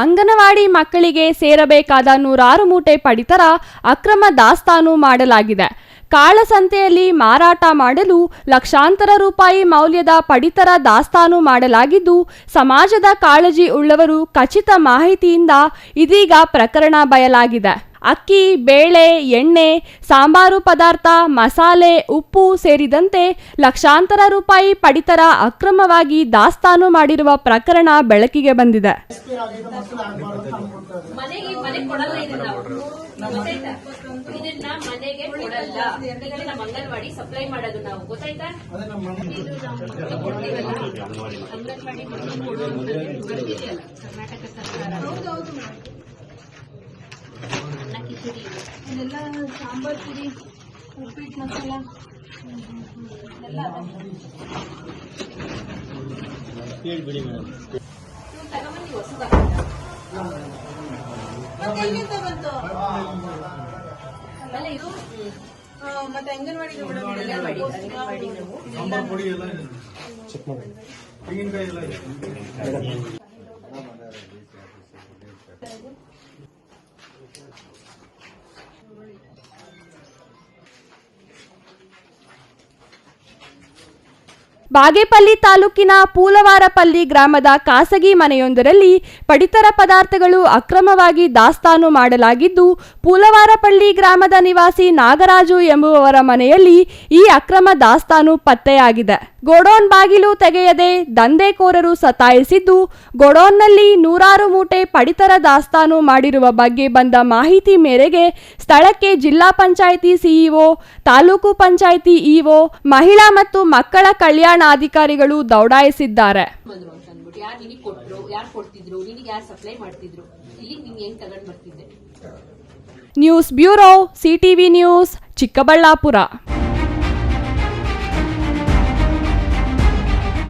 ಅಂಗನವಾಡಿ ಮಕ್ಕಳಿಗೆ ಸೇರಬೇಕಾದ 106 ಮೂಟೆ ಪಡಿತರ ಅಕ್ರಮ ದಾಸ್ತಾನು ಮಾಡಲಾಗಿದೆ. ಕಾಳಸಂತೆಯಲ್ಲಿ ಮಾರಾಟ ಮಾಡಲು ಲಕ್ಷಾಂತರ ರೂಪಾಯಿ ಮೌಲ್ಯದ ಪಡಿತರ ದಾಸ್ತಾನು ಮಾಡಲಾಗಿದ್ದು, ಸಮಾಜದ ಕಾಳಜಿ ಉಳ್ಳವರು ಖಚಿತ ಮಾಹಿತಿಯಿಂದ ಇದೀಗ ಪ್ರಕರಣ ಬಯಲಾಗಿದೆ. ಅಕ್ಕಿ, ಬೇಳೆ, ಎಣ್ಣೆ, ಸಾಂಬಾರು ಪದಾರ್ಥ, ಮಸಾಲೆ, ಉಪ್ಪು ಸೇರಿದಂತೆ ಲಕ್ಷಾಂತರ ರೂಪಾಯಿ ಪಡಿತರ ಅಕ್ರಮವಾಗಿ ದಾಸ್ತಾನು ಮಾಡಿರುವ ಪ್ರಕರಣ ಬೆಳಕಿಗೆ ಬಂದಿದೆ. ಇದೆಲ್ಲ ಸಾಂಬಾರ್ ಪುಡಿ, ಉಪ್ಪಿಟ್ಟು ಮಸಾಲ ಎಲ್ಲ ಮತ್ತೆ ಅಂಗನವಾಡಿ ಬಾಗೇಪಲ್ಲಿ ತಾಲೂಕಿನ ಪೂಲವಾರಪಲ್ಲಿ ಗ್ರಾಮದ ಖಾಸಗಿ ಮನೆಯೊಂದರಲ್ಲಿ ಪಡಿತರ ಪದಾರ್ಥಗಳು ಅಕ್ರಮವಾಗಿ ದಾಸ್ತಾನು ಮಾಡಲಾಗಿದ್ದು, ಪೂಲವಾರಪಲ್ಲಿ ಗ್ರಾಮದ ನಿವಾಸಿ ನಾಗರಾಜು ಎಂಬುವವರ ಮನೆಯಲ್ಲಿ ಈ ಅಕ್ರಮ ದಾಸ್ತಾನು ಪತ್ತೆಯಾಗಿದೆ. ಗೋಡೌನ್ ಬಾಗಿಲು ತೆಗೆಯದೆ ದಂಧೆಕೋರರು ಸತಾಯಿಸಿದ್ದು, ಗೋಡೌನ್ನಲ್ಲಿ 106 ಮೂಟೆ ಪಡಿತರ ದಾಸ್ತಾನು ಮಾಡಿರುವ ಬಗ್ಗೆ ಬಂದ ಮಾಹಿತಿ ಮೇರೆಗೆ ಸ್ಥಳಕ್ಕೆ ಜಿಲ್ಲಾ ಪಂಚಾಯಿತಿ ಸಿಇಒ, ತಾಲೂಕು ಪಂಚಾಯಿತಿ ಇಒ, ಮಹಿಳಾ ಮತ್ತು ಮಕ್ಕಳ ಕಲ್ಯಾಣಾಧಿಕಾರಿಗಳು ದೌಡಾಯಿಸಿದ್ದಾರೆ. News bureau, CTV news, Chikkaballapur.